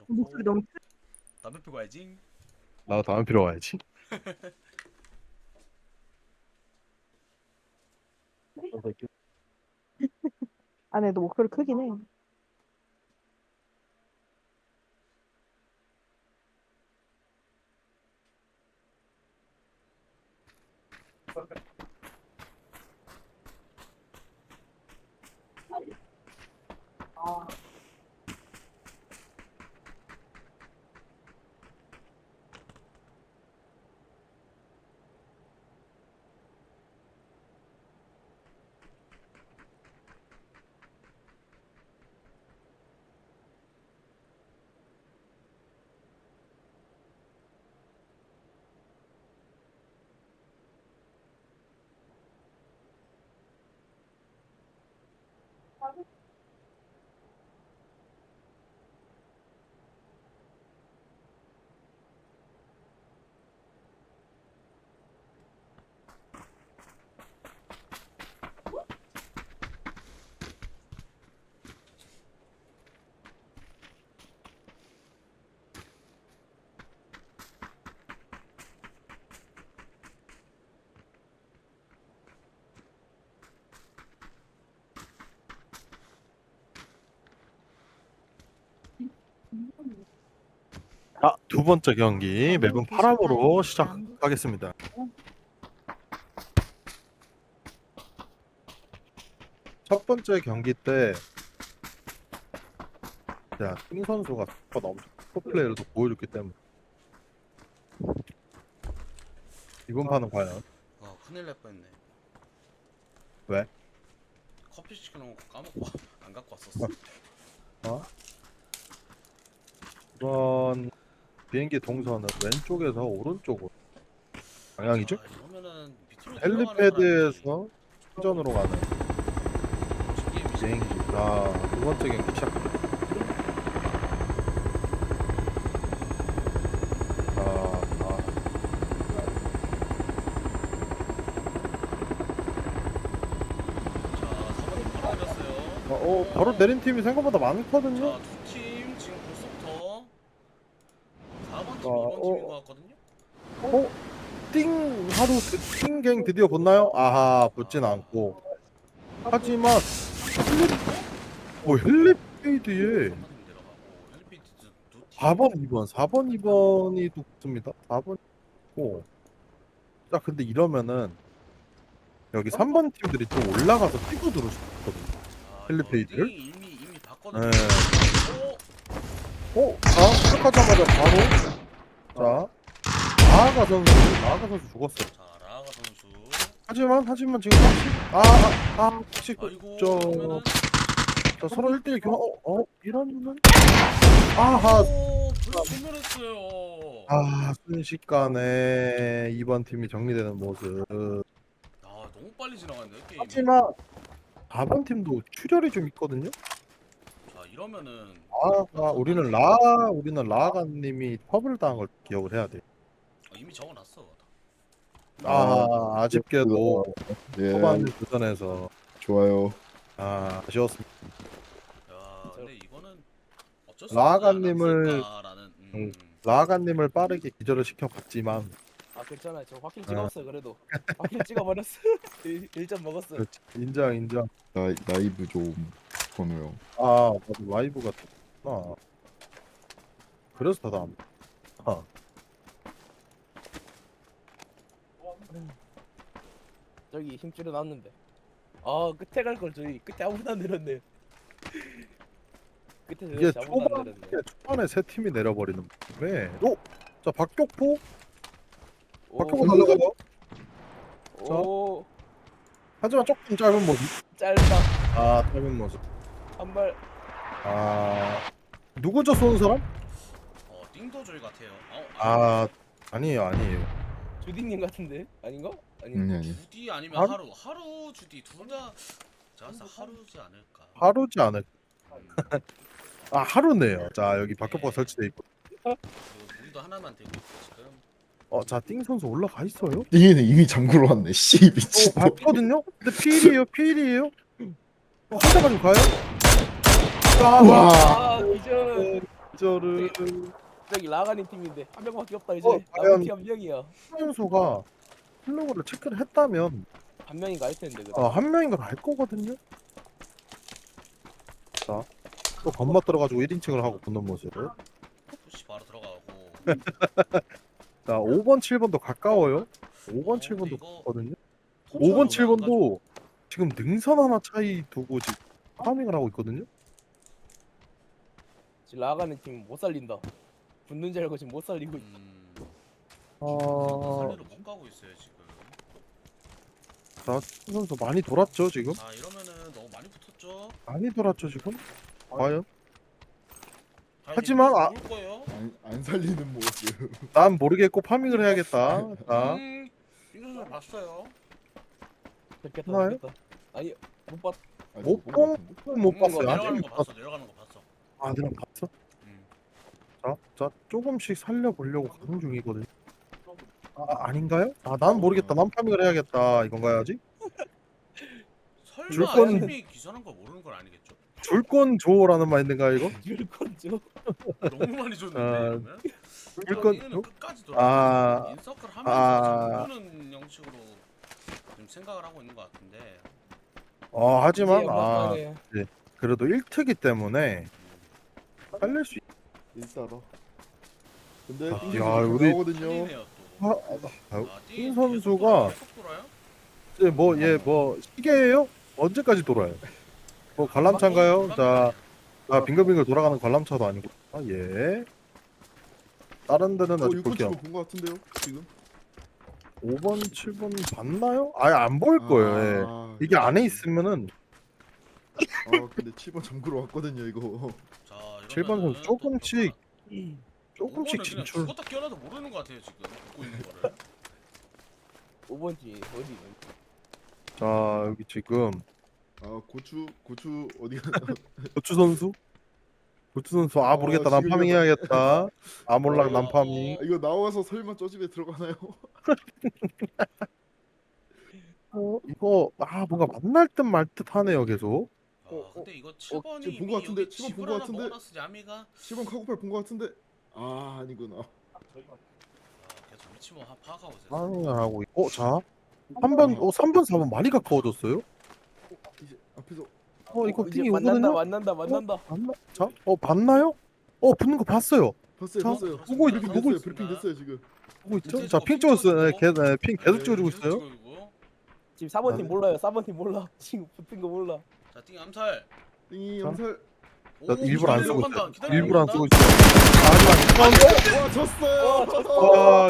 목소리 너무 담배 피고 가야지. 나 다음에 필요 와야지. 안에 너 목소리 크긴 해. 두 번째 경기 맵은 파람으로 시작하겠습니다. 첫 번째 경기 때 자, 팀 선수가 너무 프로플레이를 보여줬기 때문에 이번 판은 과연 와 큰일 날 뻔했네. 왜? 커피 시켜놓은 거 까먹고 안 갖고 왔었어. 어? 이번 비행기 동선은 왼쪽에서 오른쪽으로 방향이죠? 자, 이러면은 밑으로 내려가는 사람이 헬리패드에서 충전으로 가는 게임이지. 비행기. 두 번째 경기 시작합니다. 자, 4번님 바로 내렸어요. 바로 내린 팀이 생각보다 많거든요. 자, 두 팀 지금 벌써부터 4번 팀, 어, 2번 팀인 것 같거든요. 하루 띵갱 드디어 붙나요? 아하, 붙진 않고. 하지만 헬리페이드에 4번님 내려가고 헬리페이트 두 팀. 4번, 2번, 4번, 2번이 또 붙습니다. 4번 있고. 자, 근데 이러면은 여기 3번 팀들이 좀 올라가서 뛰고 들어올 수 있거든요. 아, 헬리페이드를? 이거 이미 봤거든요. 네. 오! 시작하자마자 바로 나아가 선수 죽었어요. 자, 라가 선수. 하지만 지금 확실 아이고, 저 그러면은 자, 서로 1대1 교환 이러면은 아하 오, 벌써 소멸했어요. 순식간에 2번 팀이 정리되는 모습. 아, 너무 빨리 지나갔네요, 게임이. 하지만 4번 팀도 출혈이 좀 있거든요. 자, 이러면은 우리는 라가님이 퍼블 당한 걸 기억을 해야 돼. 이미 적어놨어. 아쉽게도 예, 초반 도전에서 좋아요. 아쉬웠습니다. 야, 근데 이거는 어쩔 수 라가님을- 없지 않았을까라는. 라가님을 빠르게 기절을 시켜봤지만 괜찮아요. 저 확킬 찍었어 그래도. 확킬 찍어버렸어. 1점 먹었어. 그렇지. 인정. 라이브 좀 번호요. 맞아, 라이브가 됐구나. 그래서 더 나은. 저기 힘줄여 놨는데. 끝에 갈 걸 저기 끝에 아무도 안 내렸네. 끝에 이게 저기 아무도 안 내렸네. 초반에 세 팀이 내려버리는 왜? 자, 박격포 오, 날라가요. 오, 하지만 조금 짧은 모습. 짧다. 짧은 모습. 한 발. 누구죠, 쏘는 사람? 띵도조이 같아요. 아니에요. 주디님 같은데 아닌가? 아니. 아니. 주디 아니면 하루? 하루 주디 둘 다. 자, 하루지 않을까. 하루지 않을. 하루네요. 자, 여기 박격포가 설치돼 있고. 그리고 우리도 하나만 되고 있고 지금. 자, 띵 선수 올라가 있어요. 띵이는 이미 장구로 왔네. 씨 미친. 봤거든요. 근데 필이에요. 한 대만 좀 가요. 와. 기절. 저를 저기 라가님 팀인데 한 명밖에 없다 이제. 과연- 남은 팀한 명이야. 선수가 플로그를 체크를 했다면 한 명인가 할 텐데. 그래. 한 명인 걸 알 거거든요. 자, 또 건너 들어가지고 1인칭을 하고 붙는 모습을. 푸시 바로 들어가고. 자, 5번, 7번도 가까워요. 5번, 근데 7번도 이거 가깝거든요. 토치는 5번, 안 7번도 지금 능선 하나 차이 두고 지금 파밍을 하고 있거든요. 지금 라가님 팀 못 살린다. 붙는 줄 알고 지금 못 살리고 있다. 살리러 못 가고 있어요 지금. 자, 선수 많이 돌았죠 지금? 자 이러면은 너무 많이 붙었죠. 많이 돌았죠 지금? 과연? 과연 하지만 이거 아- 올 거예요. 안 살리는 모습. 난 모르겠고 파밍을 해야겠다. 자, 이거 봤어요. 됐겠다. 나요? 됐겠다. 아니 못 봤. 못 봤어요. 아직 내려가는 못 거 봤어. 봤어. 내려가는 거 봤어. 아, 내가 봤어? 음. 자, 조금씩 살려보려고 가는 중이거든요. 아닌가요? 난 모르겠다. 난 파밍을 해야겠다. 이건가요 아직? 줄 설마 건- 팀이 기선한 걸 모르는 건 아니겠죠? 줄 건 줘라는 마인드인가 이거? 줄건죠. 너무 많이 줬는데 아, 이러면? 줄 건 이거는 줘? 끝까지 아, 돌아. 인서클 하면서 아. 잠그는 형식으로 좀 생각을 하고 있는 것 같은데. 하지만 이제 막판에 그래도 1트기 때문에 살릴 수 있... 일사로. 근데 야, 띵 우리- 나오거든요. 틀리네요 또. 띵 선수가 뭐 시계예요? 언제까지 돌아요? 뭐 관람차인가요? 자, 빙글빙글 돌아가는 관람차도 아니고. 예. 다른 데는 아직 6번 볼게요. 치고 본것 같은데요 지금. 5번, 7번 봤나요? 아예 안 보일 거예요. 예. 이게 안에 있으면은 근데 7번 잠그러 왔거든요 이거. 자, 7번 선수 조금씩 조금씩 그냥 진출. 죽었다 깨어나도 모르는 것 같아요 지금 듣고 있는 거를. 5번 팀 어디? 자, 여기 지금 고추 어디가? 고추 선수? 고추 선수 모르겠다. 난 지금 파밍 해야겠다. 몰라. 난 파밍. 이거 나와서 설마 저 집에 들어가나요? 이거 뭔가 만날 듯 말 듯 하네요, 계속. 근데 이거 7번이 지금 본것 이미 같은데, 여기 7번 집을 본것 하나 같은데? 먹어놨어 야미가. 7번 카고팔 본 것 같은데. 아니구나. 계속 위치 뭐 파악하고 있어요. 파밍을 하고 있고. 자, 3번, 3번, 4번 많이 가까워졌어요. 이제 앞에서 이거 이제 띵이 만난다 오거든요? 만난다. 자, 봤나요? 붙는 거 봤어요. 봤어요 자, 봤어요. 보고 이렇게 브리핑 보고 됐어요. 브리핑 됐어요 지금. 보고 있죠? 밑에 자, 저거 핑 핑 찍었어요. 찍어주고. 핑 계속 찍어주고 계속 있어요. 찍어주고. 지금 4번 팀 몰라요. 4번 팀 몰라. 지금 붙은 거 몰라. 자, 띵 암살. 띵이 자. 암살. 나 일부러 안 쓰고 간다. 있어요. 일부러 안 쓰고 있어요. 하지만 와 졌어요.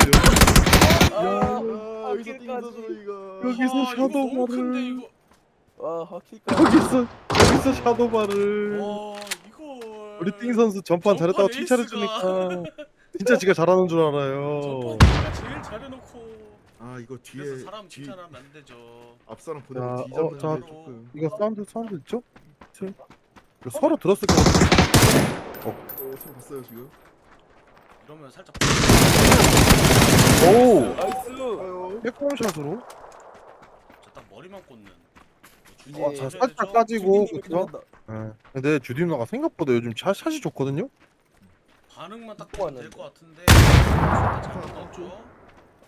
여기서 띵 킬까지. 선수가. 여기서 샤도우바를. 너무 큰데 이거. 와 하킬까. 여기서 샤도바를. 와 이걸. 우리 띵 선수 전판 잘했다고 전판 칭찬해주니까 진짜 지가 잘하는 줄 알아요. 전판이가 제일 잘해놓고. 이거 뒤에 그래서 사람 뒤 칭찬하면 안 되죠. 앞사람 자, 보내고 뒤잡는 자, 게 조금. 이거 사운드 있죠? 이거 서로 들었을 것 같아. 손 봤어요 지금. 이러면 살짝. 오! 나이스. 아유. 백홈샷으로. 딱 머리만 꽂는. 이제 자, 살짝 까지고, 주민님이 그쵸? 끝난다. 근데 주디 누나가 생각보다 요즘 샷이 좋거든요? 반응만 딱 또 되면 될 왔는데. 것 같은데. 잘 넣었죠.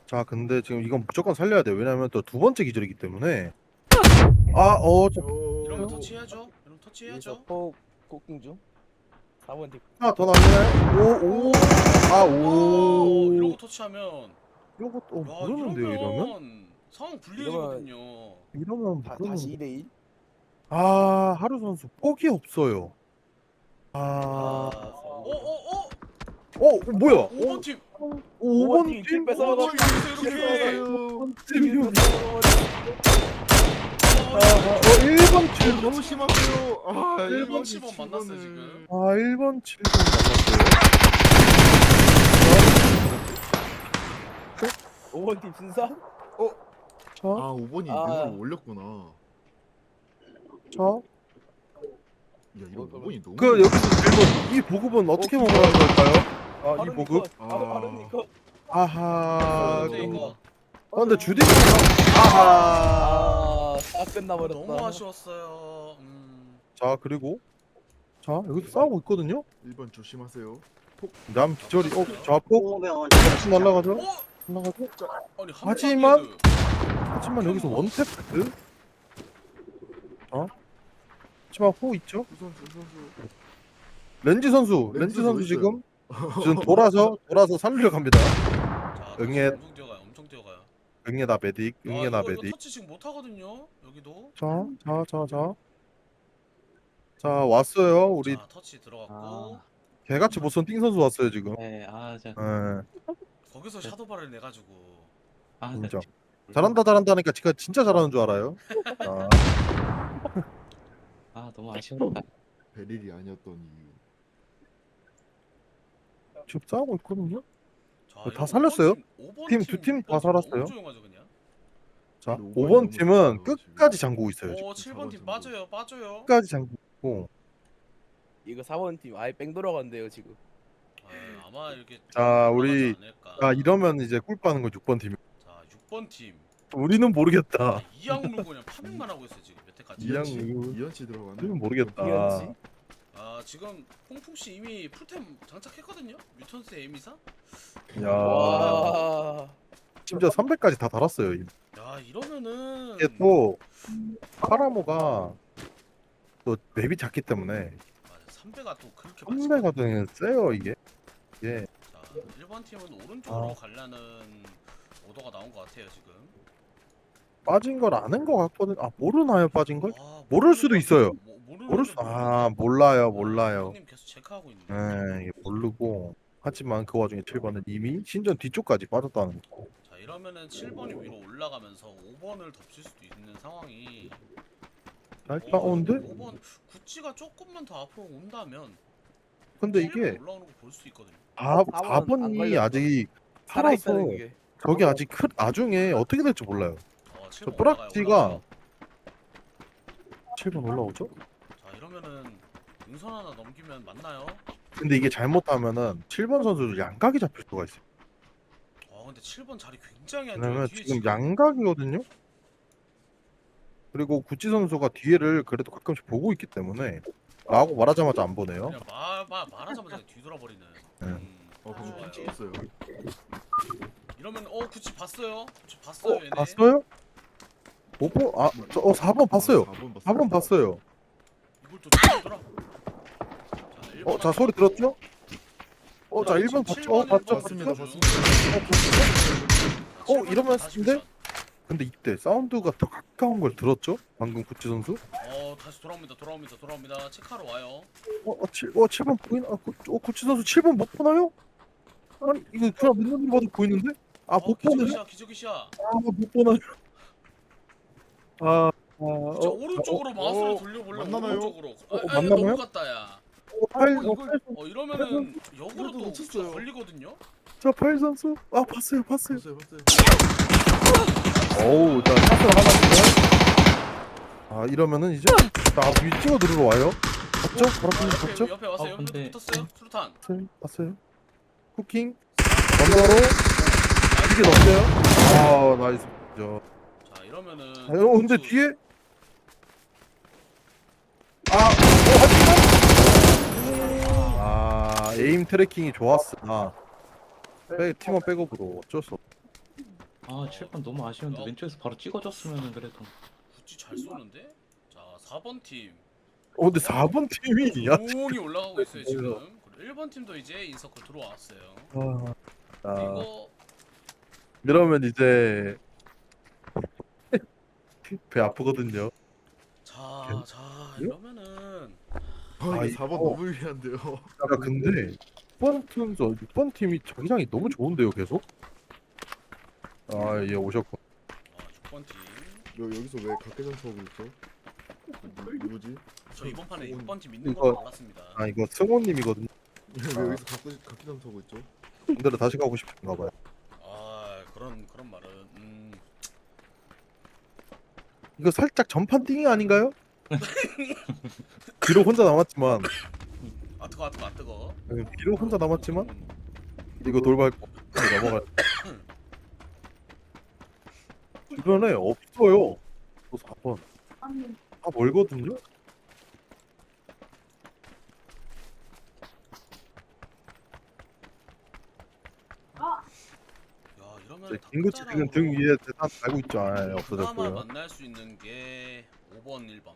자, 근데 지금 이건 무조건 살려야 돼요. 왜냐면 또 두 번째 기절이기 때문에. 이러면 터치해야죠. 이러면 터치해야죠. 여기서 폭킹 중. 4번 팀. 하나 더 나오네. 오. 이러고 터치하면. 이거 또 야, 모르는데요, 이러면? 상황 불리해지거든요. 이러면 다시 모르는데. 2대1. 하루 선수 폭이 없어요. 뭐야? 5번 팀. 5번 팀? 뺏어먹어. 이렇게. 1번 팀? 너무 심한데요. 1번 7번 만났어요 지금. 1번 7번 만났어요. 5번 팀 순산. 자, 5번이 아. 능을 올렸구나. 자. 야 이거 5번이 너무. 여기서 1번. 이 보급은 어떻게 먹으라는 걸까요? 이 보급? 바르니까. 아하. 근데 이거 근데 주디가 아하. 딱 끝나버렸다. 너무 아쉬웠어요. 자, 그리고 자 여기서 싸우고 있거든요. 1번 조심하세요. 남 기절이 저 앞폭 오면 다시 날라가죠. 어? 날라가죠. 아니 하지만- 한방에도 하지만 여기서 원탭 헤드. 하지만 호 있죠. 우선수 우선수. 렌즈 선수 렌즈 지금 어디 지금 돌아서 살리려 갑니다. 자, 응애. 엄청 뛰어가요. 엄청 뛰어가요. 응애나 메딕, 응애나 이거 메딕. 터치 지금 못 하거든요. 여기도. 자 왔어요. 우리 자, 터치 들어갔고 개같이 못쏜 띵 선수 왔어요 지금. 네, 저, 예, 거기서 샤도바를 내 가지고 인정. 잘한다니까 지가 진짜 잘하는 줄 알아요. 너무 아쉬웠다. 베릴이 아니었던 이유. 지금 싸우고 있거든요. 자, 다 살렸어요? 5번 팀, 두팀다 살았어요? 너무 조용하죠, 그냥. 자, 근데 5번 오번이 팀은 너무 끝까지 잠그고 있어요. 지금. 7번 팀 빠져요. 끝까지 잠그고. 이거 4번 팀 아예 뺑 돌아간대요 지금. 아마 이렇게 자, 올라가지 우리- 않을까. 이러면 이제 꿀 빠는 건 6번 팀이. 자, 6번 팀. 우리는 모르겠다. 이양루 그냥 파밍만 하고 있어요, 지금 여태까지. 이양- 이현치 들어가네. 우리는 모르겠다. 이현지? 지금 퐁퐁 씨 이미 풀템 장착했거든요. 뮤턴스 에미사. 야, 와. 심지어 300까지 다 달았어요. 야, 이러면은 이게 또 파라모가 또 맵이 작기 때문에 맞아, 3배가 또 그렇게 3배가 되게 세요 이게. 이게 자, 1번 팀은 오른쪽으로 아. 가려는 오더가 나온 것 같아요, 지금. 빠진 걸 아는 것 같거든. 모르나요 빠진 걸? 아, 모를 수도 있어요. 모르는 모를 수. 몰라요. 형님 계속 체크하고 있네. 이게 모르고. 하지만 그 와중에 7번은 이미 신전 뒤쪽까지 빠졌다는 거. 자, 이러면은 7번이 위로 올라가면서 5번을 덮칠 수도 있는 상황이. 자, 일단 근데 5번 구찌가 조금만 더 앞으로 온다면 근데 7번 이게 올라오는 거 볼 수 있거든요. 4번 안 4번이 걸렸어. 아직 살아서 살아있다는 게. 저게 아직 나중에 어떻게 될지 몰라요. 7번 뿌락지가 7번 올라오죠? 자, 이러면은 능선 하나 넘기면 맞나요? 근데 이게 잘못하면은 7번 선수 양각이 잡힐 수가 있어요. 근데 7번 자리 굉장히 안 좋아요. 왜냐면 뒤에 지금 양각이거든요. 그리고 구찌 선수가 뒤에를 그래도 가끔씩 보고 있기 때문에 라고 말하자마자 안 보네요. 그냥 말하자마자 뒤돌아버리는. 네. 그거 좋아요. 찍었어요. 이러면 구찌 봤어요. 구찌 봤어요, 얘네. 봤어요? 5번 4번 봤어요. 4번 봤어요. 이걸 또 뒤돌아. 자 소리 들었죠? 자 1번 봤죠? 봤죠? 봤습니다. 봤죠? 봤습니다. 이러면 근데? 근데 이때 사운드가 더 가까운 걸 들었죠? 방금 구찌 선수? 다시 돌아옵니다. 체크하러 와요. 7번 보이나? 구찌 선수 7번 못 보나요? 아니 이거 그냥 맨눈으로 봐도 보이는데? 못 보네? 기적이시야. 못 보나요? 진짜 오른쪽으로 마우스를 돌려볼래? 만나나요? 오른쪽으로. 만나나요? 너무 갔다, 야. 이러면은 역으로 또 놓쳤어요. 걸리거든요. 자, 파일 선수. 봤어요. 봤어요. 어우, 자, 샷을 하나 주네. 이러면은 이제 위 찍어 누르러 와요. 봤죠? 바로 봤죠? 옆에 왔어요. 근데- 붙었어요. 수류탄. 봤어요. 쿠킹. 넘버로 이게 넘겨요. 나이스. 자, 이러면은. 근데 뒤에 에임 트래킹이 좋았어. 팀원 백업으로 어쩔 수 없어. 7번 너무 아쉬운데 왼쪽에서 바로 찍어줬으면 그래도. 구찌 잘 쏘는데? 자, 4번 팀. 근데 4번 팀이 조용히 올라가고 있어요, 지금. 그리고 1번 팀도 이제 인서클 들어왔어요. 이거 이러면 이제 배 아프거든요. 자, 이러면은 이게 4번 너무 유리한데요. 근데 6번 팀이 자기장이 너무 좋은데요, 계속. 얘 오셨고. 6번 팀. 여기서 왜 각계전 서고 있죠? 누구지? 저 이번 판에 6번 팀 있는 이거- 거 알았습니다. 이거 승호님이거든요. 왜 여기서 각계전 서고 있죠? 근데로 다시 가고 싶은가 봐요. 그런 말은 이거 살짝 전판 띵이 아닌가요? 비록 혼자 남았지만 뜨거. 비록 혼자 남았지만 이거 돌밟고 넘어갈. 주변에 없어요. 또 4번. 멀거든요. 그러면 김구치 지금 등 위에 대탄 달고 있죠. 아, 그나마 없어졌고요. 만날 수 있는 게 5번, 1번.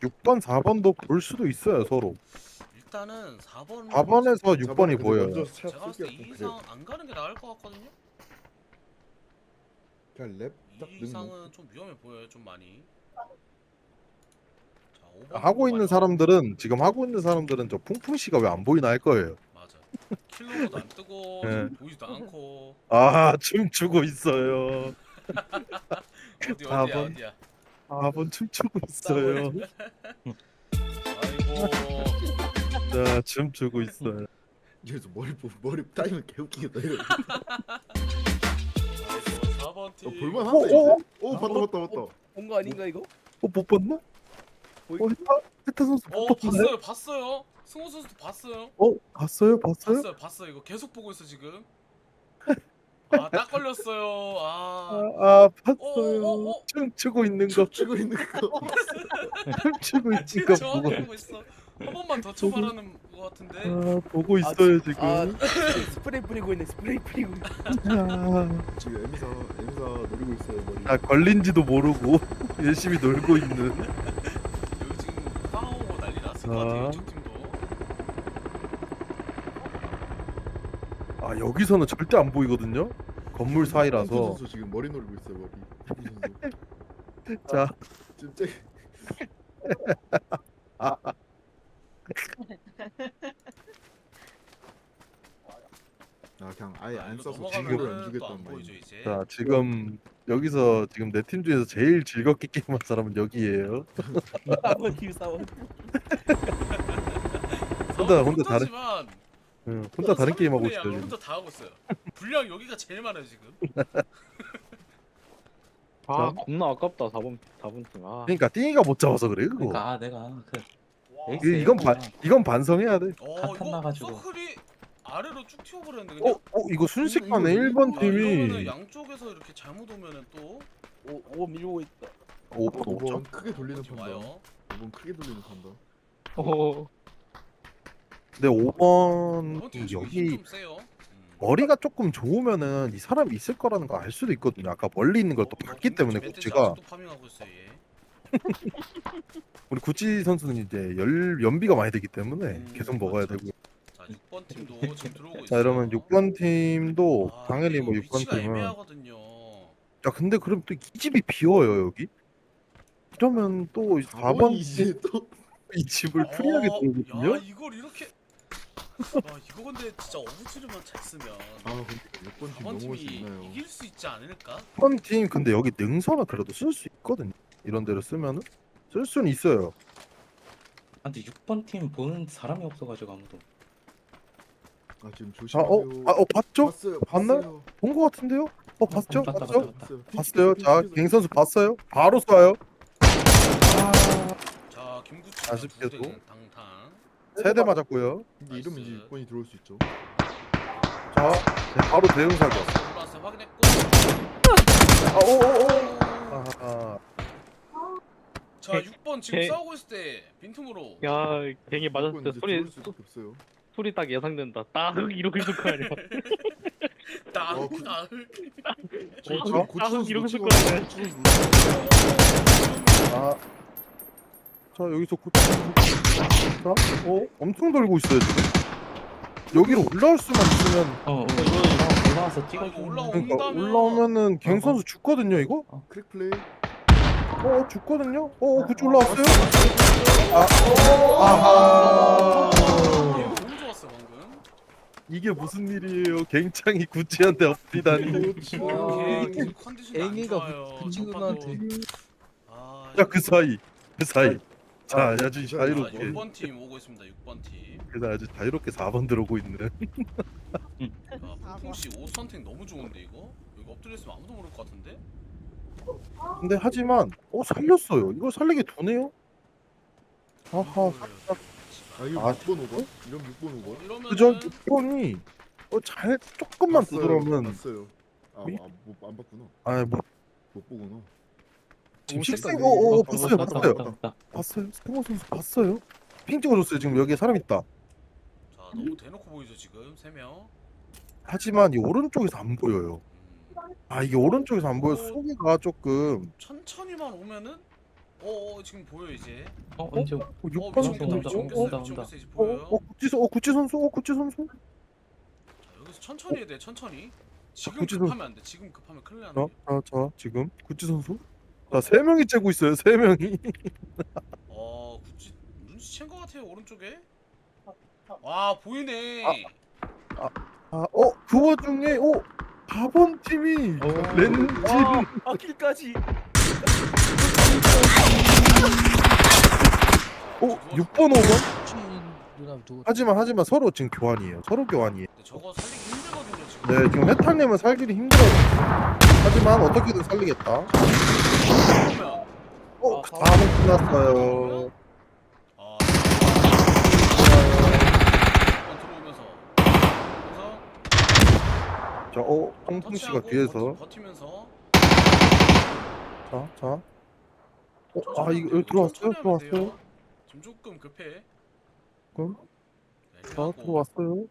6번, 4번도 볼 수도 있어요 서로. 일단은 4번 4번에서 6번이 보여요. 먼저 차 제가 봤을 때 쏠게요. 이 이상 안 가는 게 나을 것 같거든요. 그냥 랩딱 이 넣는 거. 이상은 좀 위험해 보여요, 좀 많이. 자, 5번 하고 있는 사람들은 지금 하고 있는 사람들은 저 풍풍 씨가 왜 안 보이나 할 거예요. 맞아. 킬로그도 안 뜨고 네. 보이지도 않고. 아 춤추고 있어요. 어디 4번. 어디야? 4번 춤추고 있어요. 아이고. 자 춤추고 있어요. 여기서 머리 따이면 개웃기겠다 이거. 아이고 4번 팀. 볼만 오, 한다 오, 이제. 오 봤다. 본 거 아닌가 이거? 못 봤나? 헤타 선수 못 봤나요? 봤어요. 승호 선수도 봤어요. 봤어요? 봤어요. 이거 계속 보고 있어 지금. 아, 딱 걸렸어요. 봤어요. 오. 춤추고 있는 거 춤추고 있는 거. 춤추고 있는 지금 거 정확히 보고 보고 있어. 한 번만 더 쳐봐라는 것 같은데. 보고 있어요 지금. 스프레이 뿌리고 있네. 스프레이 뿌리고. 지금 에미사 노리고 있어요 머리. 걸린지도 모르고 열심히 놀고 있는. 여기 지금 싸우고 난리 났을 것 같아요. 이쪽 팀도. 여기서는 절대 안 보이거든요. 건물 펑크 사이라서. 선수 지금 머리 노리고 있어요 머리. 펑크 선수. 자, 지금 쟤. 그냥 아예 안 이거 써서 넘어가면은 지금 안 또 주겠다는 안 보이죠 마인드. 이제. 자 지금 여기서 지금 내 팀 중에서 제일 즐겁게 게임한 사람은 여기예요. 싸워 팀 싸워. 혼자 다른 혼자지만 혼자 다른 게임 하고 있어요. 양을 지금. 혼자 다 하고 있어요. 분량 여기가 제일 많아요 지금. 아 자. 겁나 아깝다 4번 팀. 아 그러니까 띵이가 못 잡아서 그래 그거. 그러니까 내가 그 이건 반성해야 돼. 어 갓탄 이거 나가지고. 서클이 아래로 쭉 튀어버렸는데 그냥. 이거 순식간에 이거 1번 이러면은 팀이 양쪽에서 이렇게 잘못 오면은 또 오 밀고 있다. 5번 5번 크게 돌리는 어디 판다. 와요. 5번 크게 돌리는 판다. 어 근데 5번 이번 팀 지금 여기 힘좀 세요. 머리가 조금 좋으면은 이 사람이 있을 거라는 거 알 수도 있거든요. 아까 멀리 있는 걸 또 봤기 때문에 구찌가. 또 파밍하고 있어요 얘. 우리 구찌 선수는 이제 연비가 많이 되기 때문에 계속 먹어야 맞죠. 되고. 자 6번 팀도 지금 들어오고 있어요. 자 이러면 6번 팀도 당연히 뭐 6번 위치가 팀은 애매하거든요. 야 근데 그럼 또 이 집이 비어요 여기. 이러면 또 4번 4번이 이제 또 이 집을 프리하게 들거든요. 야 이걸 이렇게. 와 이거 근데 진짜 어부지르만 잘 쓰면 근데 6번 팀 4번 넘어올 수 팀이 있나요? 이길 수 있지 않을까? 6번 팀 근데 여기 능선은 그래도 쓸 수 있거든요. 이런 데로 쓰면은 쓸 수는 있어요. 근데 6번 팀 보는 사람이 없어가지고 아무도. 지금 아, 조심하세요. 봤죠? 봤어요. 봤나요? 봤어요. 본 거 같은데요? 봤죠? 봤다, 봤죠? 봤다. 봤어요. 자, 갱 선수 봤어요? 바로 쏴요. 자 김구치 아쉽게도. 당당. 세대 맞았고요. 근데 이러면 이제 나이스. 6번이 들어올 수 있죠. 자, 바로 대응 사격. 올라왔어요 확인했고. 아, 자 6번 지금 개- 싸우고 있을 때 빈틈으로. 야 괜히 6번 이제 들어올 수밖에 없어요. 소리 딱 예상된다. 딱 이러고 있을 거 아니야. 딱. 어, 아, 이러고 있을 거 거야. 아. 자, 여기서 고치. 자, 엄청 돌고 있어요, 지금. 여기로 올라올 수만 있으면. 이거 올라와서 찍어줘. 이거 올라오면- 그러니까 온다면- 올라오면은 갱 선수 죽거든요, 이거? 크랙 플레이. 죽거든요? 그쪽 올라왔어요? 아하. 너무 좋았어 방금. 이게 무슨 일이에요? 갱창이 구찌한테 엎리다니. 이렇게 컨디션이 안 앵이가 좋아요. 근친구한테. 아, 자, 그 사이. 자, 아주 진짜. 자유롭게. 6번 팀 오고 있습니다. 6번 팀. 그래서 아주 자유롭게 4번 들어오고 있는. 풍풍 씨옷 선택 너무 좋은데 이거? 여기 엎드려 있으면 아무도 모를 것 같은데? 근데 하지만 살렸어요. 이걸 살리게 도네요. 아하. 이거 아. 6번 5번? 이러면 6번 5번? 이러면 그저 6번이 잘 조금만 더 들어오면 봤어요. 미- 안 봤구나. 뭐 못 보구나. 지금 색깔 식생 되게 봤어요. 스테모 선수 봤어요. 핑 찍어줬어요. 지금 여기에 사람 있다. 자 너무 대놓고 보이죠 지금 3명. 하지만 이 오른쪽에서 안 보여요. 아 이게 오른쪽에서 안 보여서 소리가 조금. 천천히만 오면은 지금 보여 이제. 언제? 6번 미친 온다, 겠다 온다, 미친 온다, 겠어 미친 온다. 겠어 이제 보여요. 구찌 선수 구찌 선수. 자, 여기서 천천히 해야 돼 천천히. 지금 구찌 급하면 안 돼. 지금 급하면 큰일 나는 게. 자 지금 구찌 선수. 자 3명이 째고 있어요 3명이. 굳이 눈치챈 것 같아요 오른쪽에. 와 보이네. 그 와중에 4번 팀이 렌진. 와 바퀴까지. 6번 5번. 누나 누구? 하지만 서로 지금 교환이에요. 서로 교환이에요. 근데 저거 살리기 힘들거든요 지금. 네 지금 해탕님은 살기는 힘들어요. 하지만 어떻게든 살리겠다. 그러면 4번 끝났어요. 아 들어오면서 자 통통 씨가 터치하고 뒤에서. 버티면서 자. 천천히 이거 하면 돼요. 들어왔어요? 천천히 하면 돼요. 들어왔어요? 지금 조금 급해. 그럼? 네, 자, 하고 들어왔어요.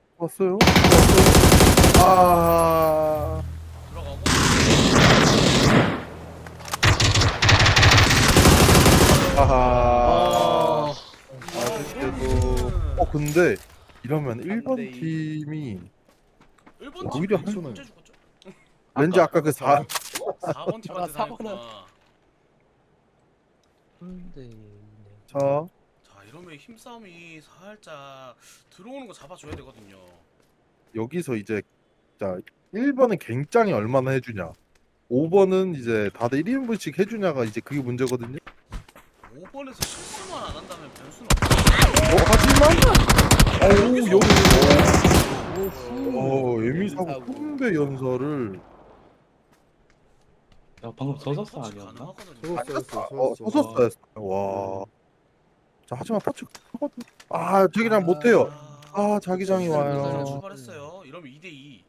아, 들어가고 아하. 음. 근데 이러면 1번 네. 팀이 1번 오히려 팀 한- 언제 죽었죠? 왠지 아까 그 4, 4번 팀한테 4번은 당했구나. 근데 자, 자 이러면 힘싸움이 살짝 들어오는 거 잡아줘야 되거든요. 여기서 이제 자 1번은 굉장히 얼마나 해주냐, 5번은 이제 다들 1인분씩 해주냐가 이제 그게 문제거든요. 5번에서 실수만 안 한다면 변수는 없어. 하지만 여기서 예미사고 콤배 연설을 야 방금 서졌어 터치 아니었나? 가능하거든요. 서섰어요. 와. 자 하지만 터치 하거든. 저기랑 못해요. 자기장이 와요. 출발했어요. 이러면 2대2.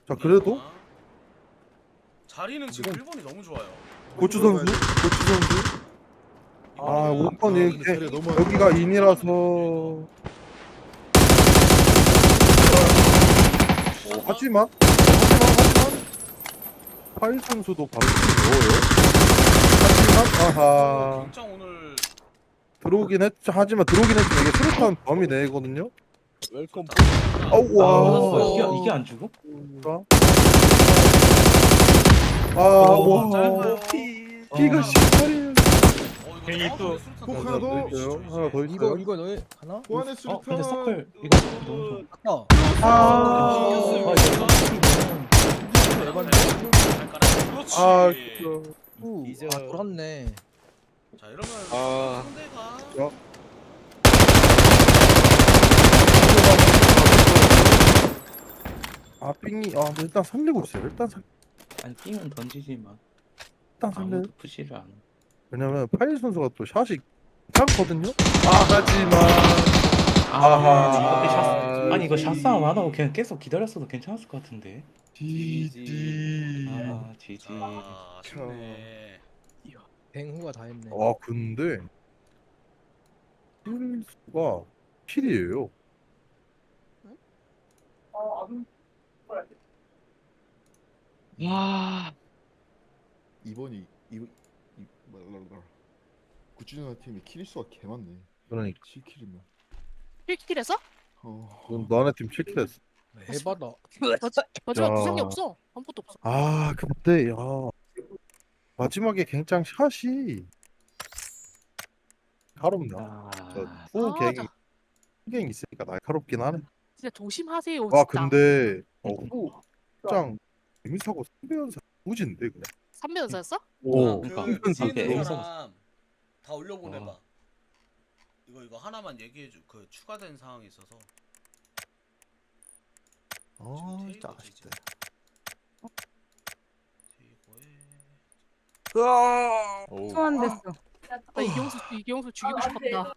자 그래도 자리는 지금 1번이 너무 좋아요. 고추 선수. 5번 이렇게 여기가 인이라서. 하지만 파일 선수도 바로 넣어요. 하지만 굉장히 오늘 들어오긴 했죠. 이게 수류탄 범위 내거든요. 웰컴. 와. 이게 안 죽어? 와. 짧아요. 피가 18이에요. 괜히 또 하나 더. 하나 더 있어요. 이거 너희 하나? 보안의 수류탄. 근데 서클 이거 너무 좋아. 그렇지. 이제 돌았네. 자 이러면 상대가 핑이 일단 살리고 있어요. 아니 삥은 던지지만 일단 살려. 아무도 푸시를 안 해. 왜냐면 파일 선수가 또 샷이 괜찮거든요. 하지만 이렇게 샷, 아니 이거 샷싸움 안 하고 그냥 계속 기다렸어도 괜찮았을 것 같은데. 지지. 지지. 아쉽네. 뱅후가 다 했네. 근데 필수가 필이에요. 이번이 구치전화 팀이 킬 수가 개 많네. 그러니까 7킬이면. 1킬에서? 너네 팀 7킬했어. 해바다. 마지막 야. 구상이 없어. 아무것도 없어. 근데 마지막에 굉장히 샷이 날카롭나. 후 갱이 있으니까 날카롭긴 하네. 진짜 조심하세요. 진짜. 근데 후 짱 재밌하고 3배연사 우진데 그냥. 3배연사였어? 그러니까 그 이게 뒤에 있는 여기서 사람 다 올려보내봐. 이거 하나만 얘기해줘. 그 추가된 상황이 있어서. 진짜 아쉽다. 이거에 소환됐어. 나 이경수 죽이고 싶었다.